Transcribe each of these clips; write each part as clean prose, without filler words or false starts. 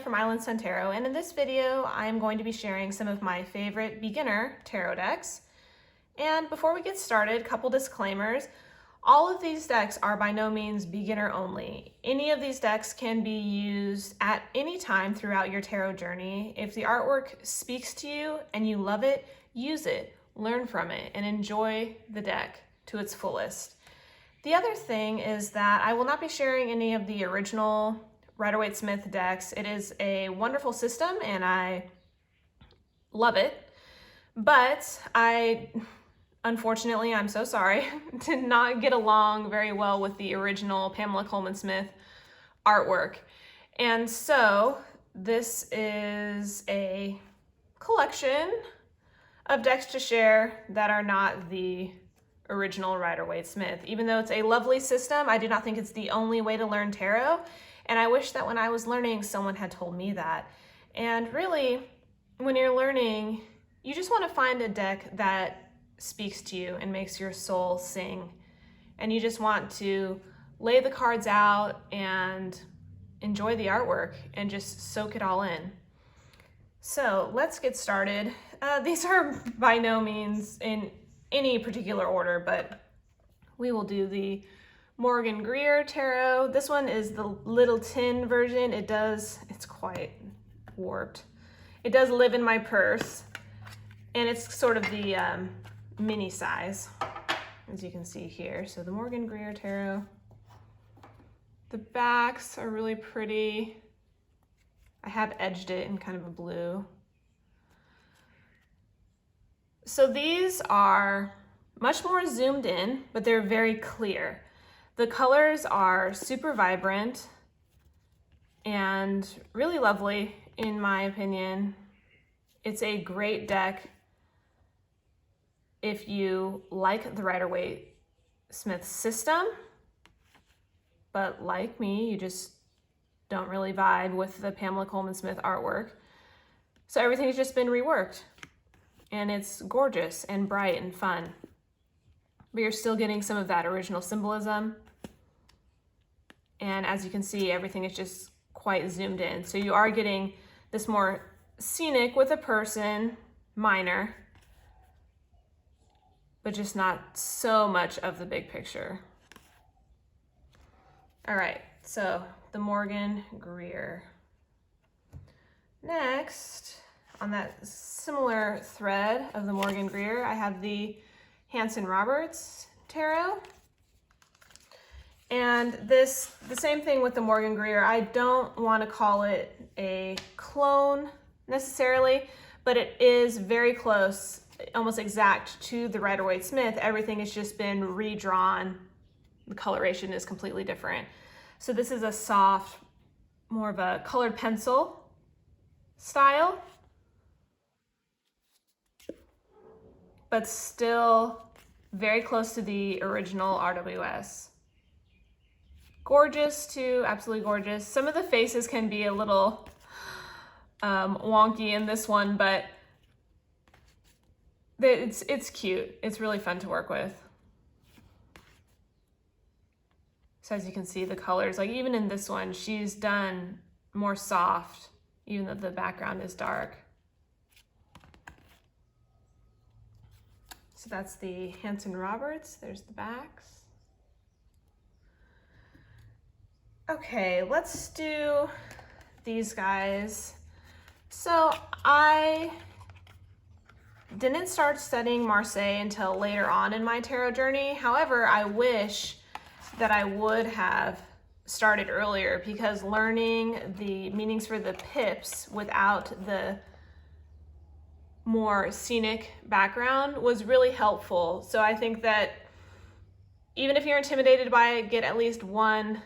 from Island Sun Tarot, and in this video I am going to be sharing some of my favorite beginner tarot decks. And before we get started, a couple disclaimers. All of these decks are by no means beginner only. Any of these decks can be used at any time throughout your tarot journey. If the artwork speaks to you and you love it, use it, learn from it, and enjoy the deck to its fullest. The other thing is that I will not be sharing any of the original Rider-Waite-Smith decks. It is a wonderful system and I love it, but unfortunately, I'm so sorry, did not get along very well with the original Pamela Colman Smith artwork. And so this is a collection of decks to share that are not the original Rider-Waite-Smith. Even though it's a lovely system, I do not think it's the only way to learn tarot. And I wish that when I was learning, someone had told me that. And really, when you're learning, you just want to find a deck that speaks to you and makes your soul sing. And you just want to lay the cards out and enjoy the artwork and just soak it all in. So let's get started. These are by no means in any particular order, but we will do the Morgan Greer Tarot. This one is the little tin version. It's quite warped. It does live in my purse, and it's sort of the mini size, as you can see here. So the Morgan Greer Tarot. The backs are really pretty. I have edged it in kind of a blue. So these are much more zoomed in, but they're very clear. The colors are super vibrant and really lovely, in my opinion. It's a great deck if you like the Rider-Waite-Smith system, but like me, you just don't really vibe with the Pamela Colman Smith artwork. So everything's just been reworked. And it's gorgeous and bright and fun. But you're still getting some of that original symbolism. And as you can see, everything is just quite zoomed in. So you are getting this more scenic with a person, minor, but just not so much of the big picture. All right, so the Morgan Greer. Next, on that similar thread of the Morgan Greer, I have the Hanson Roberts Tarot. And the same thing with the Morgan Greer. I don't want to call it a clone necessarily, but it is very close, almost exact to the Rider-Waite-Smith. Everything has just been redrawn. The coloration is completely different. So this is a soft, more of a colored pencil style, but still very close to the original RWS. Gorgeous too, absolutely gorgeous. Some of the faces can be a little wonky in this one, but it's cute. It's really fun to work with. So as you can see, the colors, like even in this one, she's done more soft, even though the background is dark. So that's the Hanson Roberts. There's the backs. Okay, let's do these guys. So I didn't start studying Marseille until later on in my tarot journey. However, I wish that I would have started earlier, because learning the meanings for the pips without the more scenic background was really helpful. So I think that even if you're intimidated by it, get at least one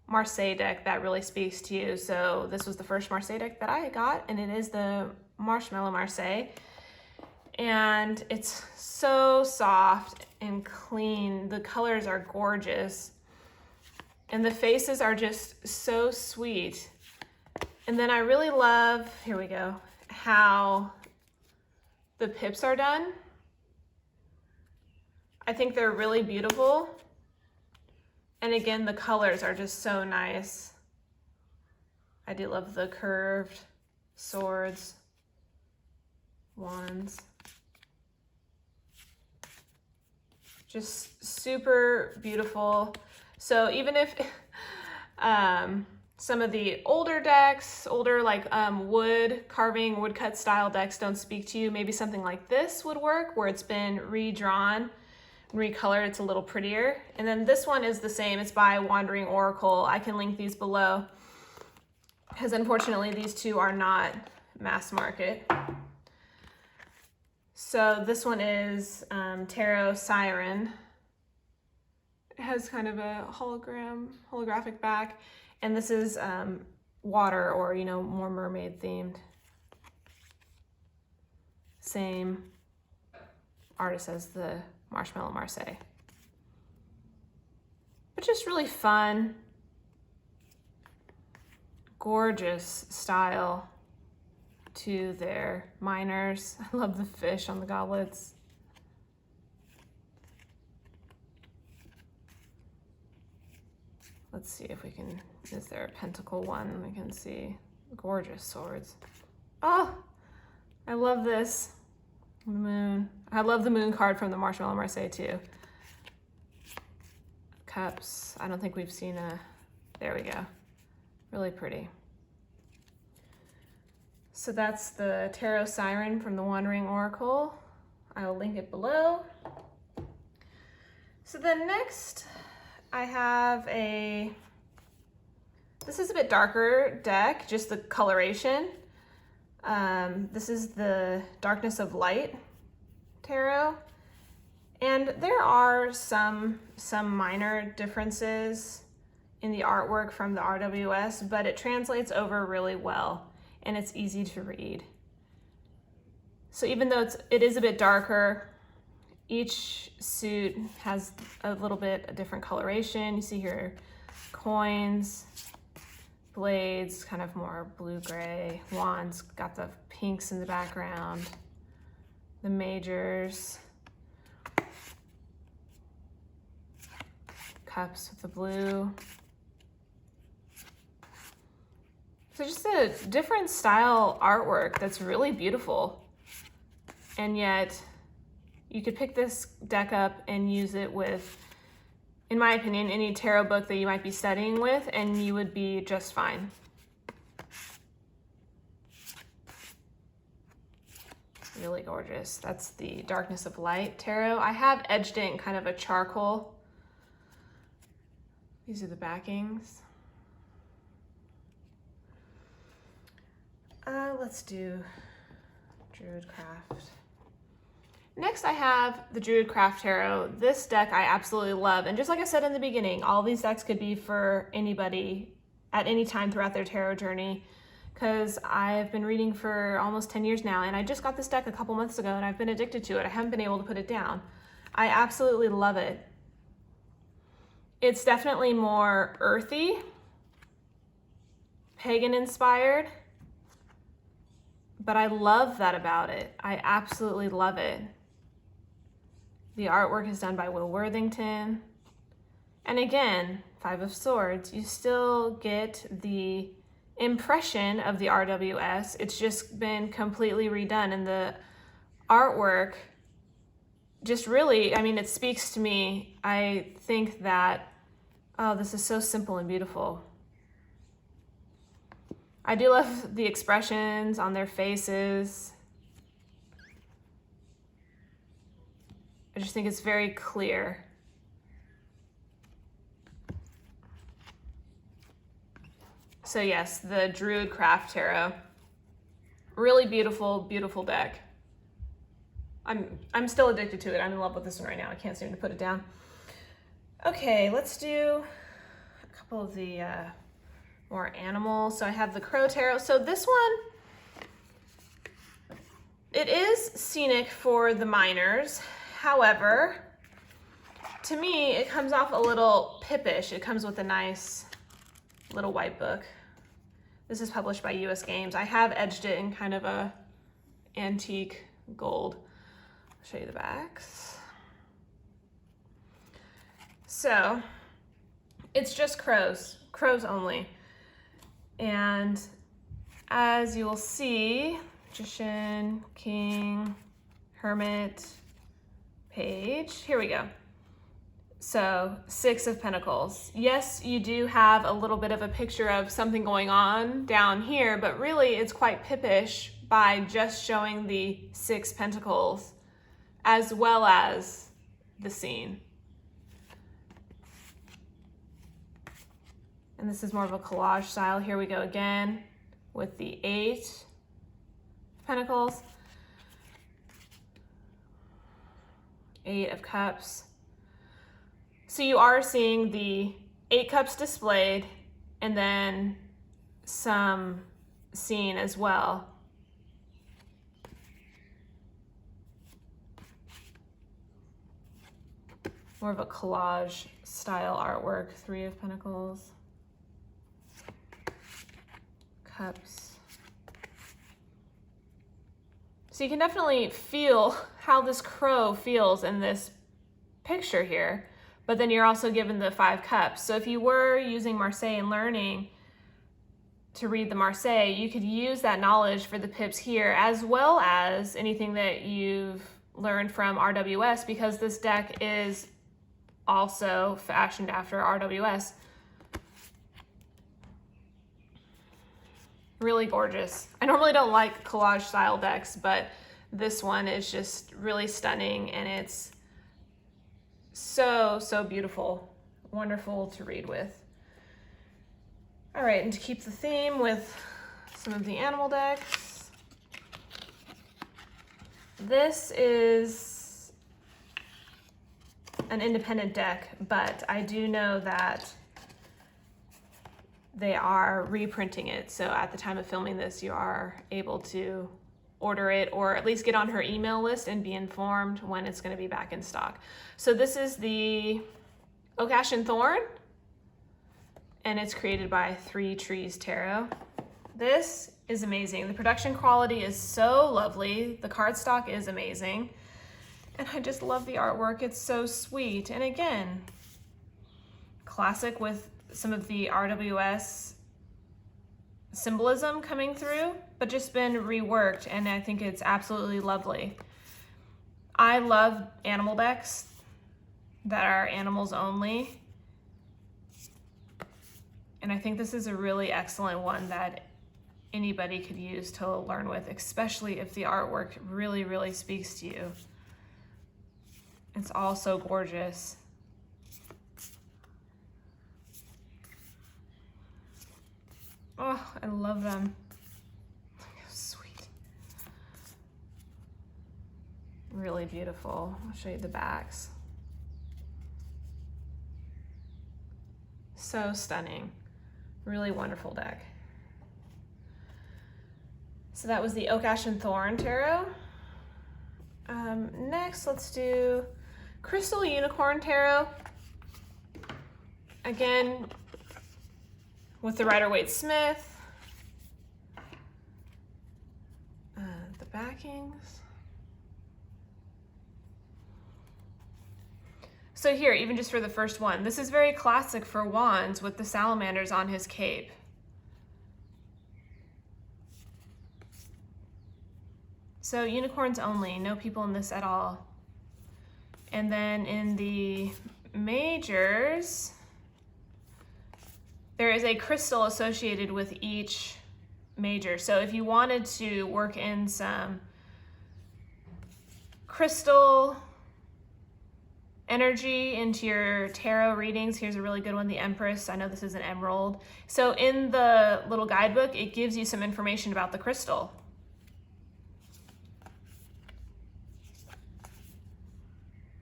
Marseille deck that really speaks to you. So this was the first Marseille deck that I got, and it is the Marshmallow Marseille. And it's so soft and clean. The colors are gorgeous. And the faces are just so sweet. And then I really love, here we go, how the pips are done. I think they're really beautiful. And again, the colors are just so nice. I do love the curved swords, wands. Just super beautiful. So even if some of the older decks, like wood carving, woodcut style decks don't speak to you, maybe something like this would work where it's been redrawn, recolored, it's a little prettier. And then this one is the same, it's by Wandering Oracle. I can link these below because unfortunately these two are not mass market. So this one is Tarot Siren. It has kind of a holographic back. And this is water, or, you know, more mermaid themed. Same artist as the Marshmallow Marseille. But just really fun, gorgeous style to their miners. I love the fish on the goblets. Let's see if we can, is there a pentacle one we can see? Gorgeous swords. Oh, I love this. The moon. I love the moon card from the Marshmallow Marseille too. Cups. I don't think we've seen there we go. Really pretty. So that's the Tarot Siren from the Wandering Oracle. I will link it below. So then next I have this is a bit darker deck, just the coloration. This is the Darkness of Light tarot. And there are some minor differences in the artwork from the RWS, but it translates over really well and it's easy to read. So even though it is a bit darker, each suit has a little bit a different coloration. You see here coins, blades, kind of more blue-gray, wands, got the pinks in the background, the majors, cups with the blue. So just a different style artwork that's really beautiful. And yet you could pick this deck up and use it with, in my opinion, any tarot book that you might be studying with, and you would be just fine. Really gorgeous. That's the Darkness of Light tarot. I have edged it in kind of a charcoal. These are the backings. Let's do Druidcraft. Next I have the Druidcraft Tarot. This deck I absolutely love. And just like I said in the beginning, all these decks could be for anybody at any time throughout their tarot journey, because I've been reading for almost 10 years now, and I just got this deck a couple months ago and I've been addicted to it. I haven't been able to put it down. I absolutely love it. It's definitely more earthy, pagan inspired, but I love that about it. I absolutely love it. The artwork is done by Will Worthington. And again, Five of Swords, you still get the impression of the RWS. It's just been completely redone, and the artwork just really, I mean, it speaks to me. I think that, oh, this is so simple and beautiful. I do love the expressions on their faces. I just think it's very clear. So yes, the Druidcraft Tarot. Really beautiful, beautiful deck. I'm still addicted to it. I'm in love with this one right now. I can't seem to put it down. Okay, let's do a couple of the more animals. So I have the Crow Tarot. So this one, it is scenic for the miners. However, to me, it comes off a little pippish. It comes with a nice little white book. This is published by US Games. I have edged it in kind of a antique gold. I'll show you the backs. So it's just crows only. And as you will see, Magician, King, Hermit, Page, here we go. So 6 of Pentacles. Yes, you do have a little bit of a picture of something going on down here, but really it's quite pippish by just showing the 6 Pentacles as well as the scene. And this is more of a collage style. Here we go again with the 8 Pentacles, 8 of Cups. So you are seeing the 8 cups displayed and then some scene as well. More of a collage style artwork. 3 of Pentacles, Cups. So you can definitely feel how this crow feels in this picture here. But then you're also given the 5 cups. So if you were using Marseille and learning to read the Marseille, you could use that knowledge for the pips here, as well as anything that you've learned from RWS, because this deck is also fashioned after RWS. Really gorgeous. I normally don't like collage style decks, but this one is just really stunning, and it's so beautiful. Wonderful to read with. All right, and to keep the theme with some of the animal decks, this is an independent deck, but I do know that they are reprinting it. So at the time of filming this, you are able to order it, or at least get on her email list and be informed when it's going to be back in stock. So this is the Oak, Ash, and Thorn, and it's created by 3 Trees Tarot. This is amazing. The production quality is so lovely. The cardstock is amazing. And I just love the artwork. It's so sweet. And again, classic with some of the RWS symbolism coming through, but just been reworked, and I think it's absolutely lovely. I love animal decks that are animals only, and I think this is a really excellent one that anybody could use to learn with, especially if the artwork really speaks to you. It's all so gorgeous. Oh, I love them. Sweet. Really beautiful. I'll show you the backs. So stunning. Really wonderful deck. So that was the Oak, Ash, and Thorn Tarot. Next, let's do Crystal Unicorn Tarot. Again, with the Rider-Waite-Smith, the backings. So here, even just for the first one, this is very classic for wands with the salamanders on his cape. So unicorns only, no people in this at all. And then in the majors, there is a crystal associated with each major. So if you wanted to work in some crystal energy into your tarot readings, here's a really good one, the Empress. I know this is an emerald. So in the little guidebook, it gives you some information about the crystal.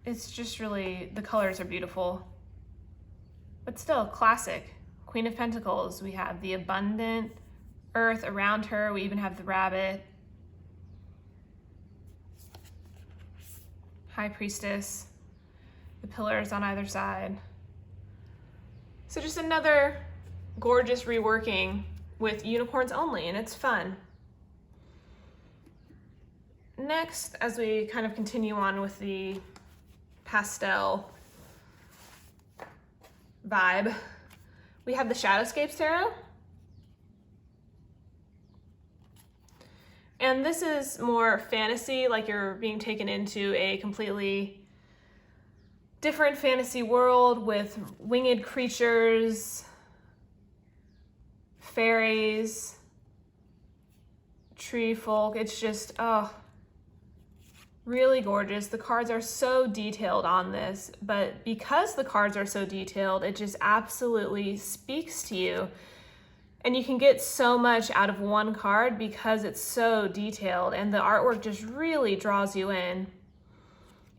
It's just really, the colors are beautiful, but still classic. Queen of Pentacles, we have the abundant earth around her. We even have the rabbit. High Priestess, the pillars on either side. So just another gorgeous reworking with unicorns only, and it's fun. Next, as we kind of continue on with the pastel vibe, we have the Shadowscapes Tarot. And this is more fantasy, like you're being taken into a completely different fantasy world with winged creatures, fairies, tree folk. It's just, oh, really gorgeous. The cards are so detailed on this, but because the cards are so detailed, it just absolutely speaks to you. And you can get so much out of one card because it's so detailed, and the artwork just really draws you in.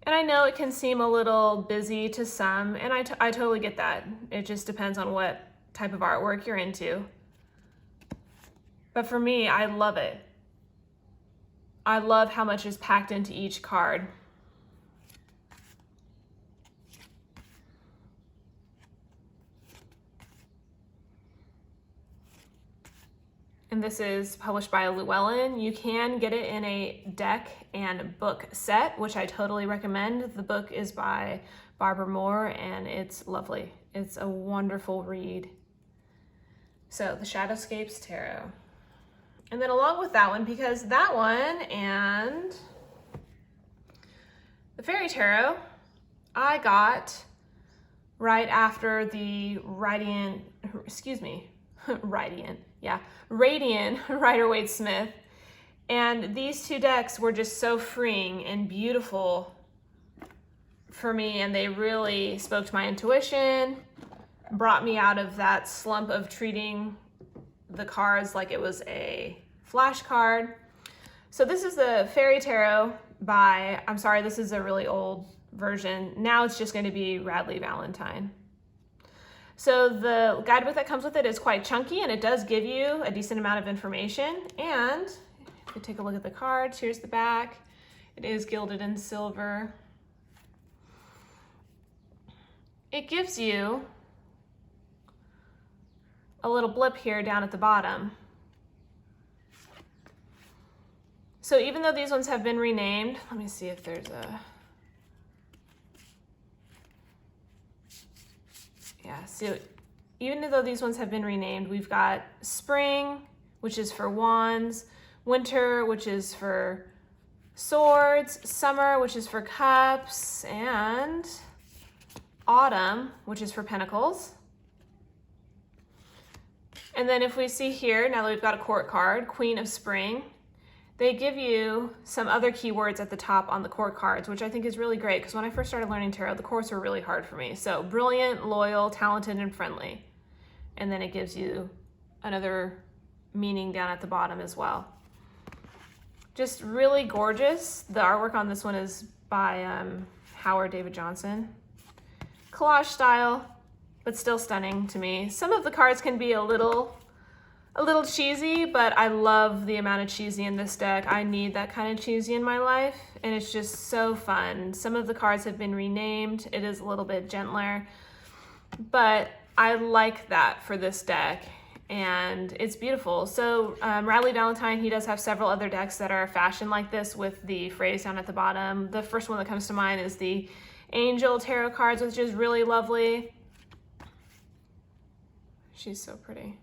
And I know it can seem a little busy to some, and I totally get that. It just depends on what type of artwork you're into. But for me, I love it. I love how much is packed into each card. And this is published by Llewellyn. You can get it in a deck and book set, which I totally recommend. The book is by Barbara Moore, and it's lovely. It's a wonderful read. So the Shadowscapes Tarot. And then along with that one, because that one and the Fairy Tarot, I got right after the Radiant Rider-Waite-Smith. And these two decks were just so freeing and beautiful for me, and they really spoke to my intuition, brought me out of that slump of treating the cards like it was a flashcard. So this is the Fairy Tarot by, I'm sorry, this is a really old version. Now it's just going to be Radley Valentine. So the guidebook that comes with it is quite chunky, and it does give you a decent amount of information. And if you take a look at the cards, here's the back. It is gilded in silver. It gives you a little blip here down at the bottom. So even though these ones have been renamed, let me see if there's a, yeah, so even though these ones have been renamed, we've got spring, which is for wands, winter, which is for swords, summer, which is for cups, and autumn, which is for pentacles. And then if we see here, now that we've got a court card, Queen of Spring, they give you some other keywords at the top on the court cards, which I think is really great, because when I first started learning tarot, the courts were really hard for me. So brilliant, loyal, talented, and friendly. And then it gives you another meaning down at the bottom as well. Just really gorgeous. The artwork on this one is by Howard David Johnson. Collage style, but still stunning to me. Some of the cards can be a little cheesy, but I love the amount of cheesy in this deck. I need that kind of cheesy in my life, and it's just so fun. Some of the cards have been renamed. It is a little bit gentler, but I like that for this deck, and it's beautiful. So Radley Valentine, he does have several other decks that are fashioned like this with the phrase down at the bottom. The first one that comes to mind is the Angel Tarot cards, which is really lovely. She's so pretty.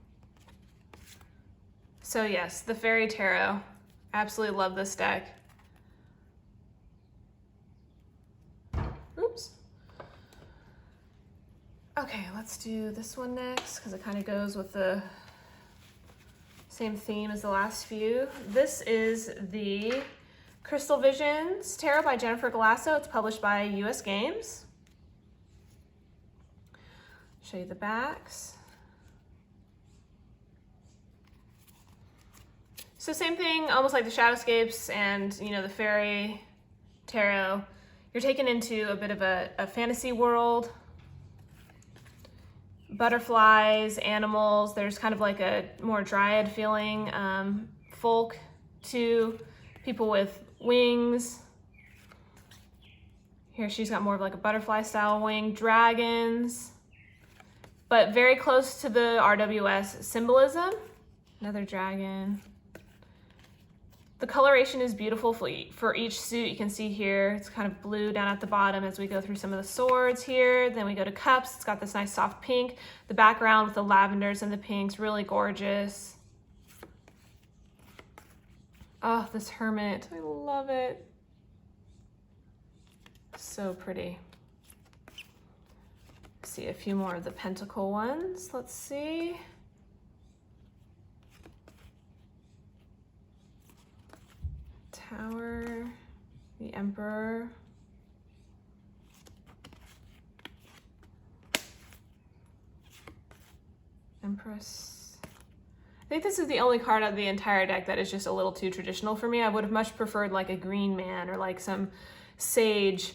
So yes, the Fairy Tarot. Absolutely love this deck. Oops. Okay, let's do this one next, because it kind of goes with the same theme as the last few. This is the Crystal Visions Tarot by Jennifer Galasso. It's published by US Games. Show you the backs. So same thing, almost like the Shadowscapes and, you know, the Fairy Tarot. You're taken into a bit of a fantasy world. Butterflies, animals, there's kind of like a more dryad feeling. Folk too, people with wings. Here she's got more of like a butterfly style wing. Dragons, but very close to the RWS symbolism. Another dragon. The coloration is beautiful for each suit. You can see here, it's kind of blue down at the bottom as we go through some of the swords here. Then we go to cups. It's got this nice soft pink. The background with the lavenders and the pinks, really gorgeous. Oh, this hermit, I love it. So pretty. See a few more of the pentacle ones. Let's see. Tower, the Emperor. Empress. I think this is the only card of the entire deck that is just a little too traditional for me. I would have much preferred like a green man or like some sage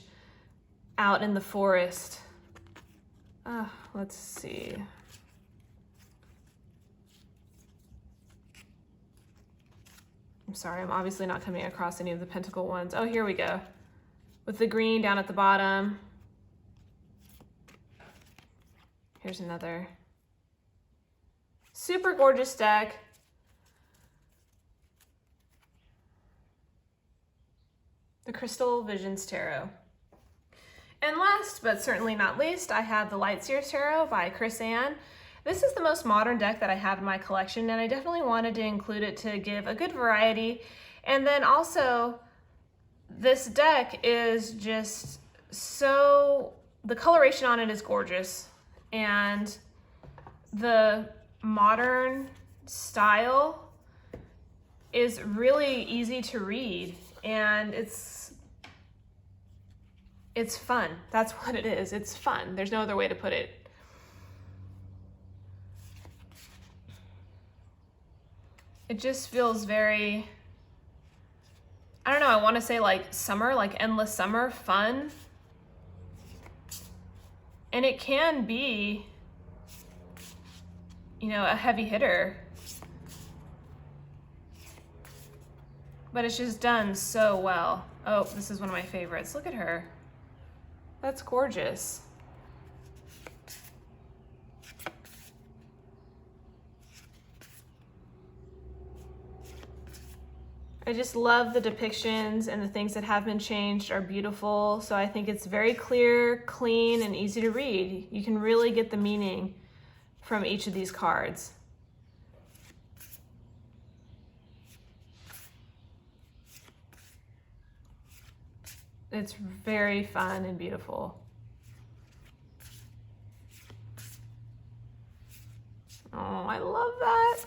out in the forest. Let's see. I'm sorry, I'm obviously not coming across any of the pentacle ones. Oh, here we go. With the green down at the bottom. Here's another. Super gorgeous deck. The Crystal Visions Tarot. And last, but certainly not least, I have the Light Sears Tarot by Chris Ann. This is the most modern deck that I have in my collection, and I definitely wanted to include it to give a good variety. And then also, this deck is just so, the coloration on it is gorgeous. And the modern style is really easy to read, and it's fun. That's what it is. It's fun. There's no other way to put it. It just feels very, I don't know, I want to say like summer, like endless summer, fun. And it can be, you know, a heavy hitter. But it's just done so well. Oh, this is one of my favorites. Look at her. That's gorgeous. I just love the depictions, and the things that have been changed are beautiful. So I think it's very clear, clean, and easy to read. You can really get the meaning from each of these cards. It's very fun and beautiful. Oh, I love that.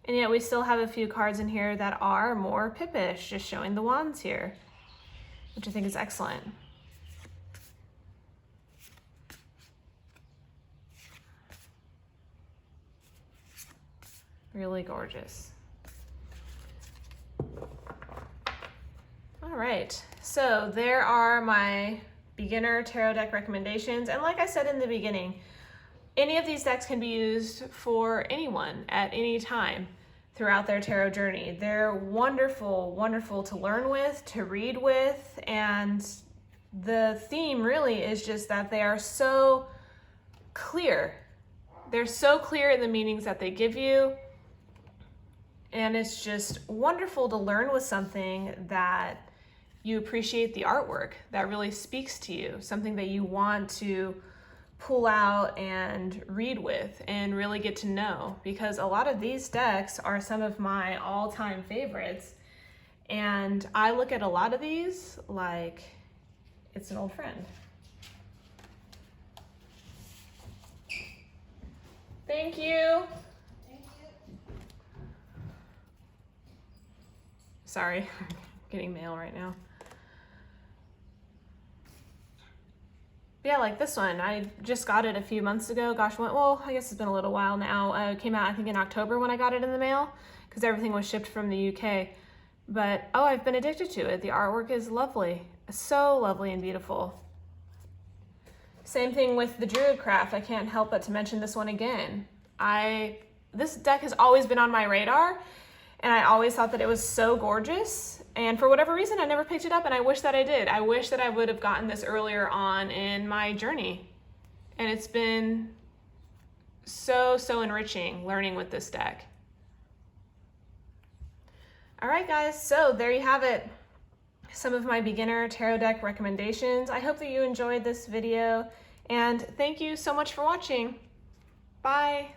And yet we still have a few cards in here that are more Pippish, just showing the wands here, which I think is excellent. Really gorgeous. All right, so there are my beginner tarot deck recommendations. And like I said in the beginning, any of these decks can be used for anyone at any time throughout their tarot journey. They're wonderful, wonderful to learn with, to read with, and the theme really is just that they are so clear. They're so clear in the meanings that they give you, and it's just wonderful to learn with something that you appreciate the artwork, that really speaks to you, something that you want to pull out and read with and really get to know, because a lot of these decks are some of my all-time favorites, and I look at a lot of these like it's an old friend. Thank you. Thank you. Sorry, I'm getting mail right now. Yeah, like this one, I just got it a few months ago. Gosh, well, I guess it's been a little while now. It came out, I think, in October when I got it in the mail, because everything was shipped from the UK. But, oh, I've been addicted to it. The artwork is lovely. So lovely and beautiful. Same thing with the Druidcraft. I can't help but to mention this one again. This deck has always been on my radar, and I always thought that it was so gorgeous. And for whatever reason, I never picked it up, and I wish that I did. I wish that I would have gotten this earlier on in my journey. And it's been so, so enriching learning with this deck. All right, guys, so there you have it. some of my beginner tarot deck recommendations. I hope that you enjoyed this video, and thank you so much for watching. Bye!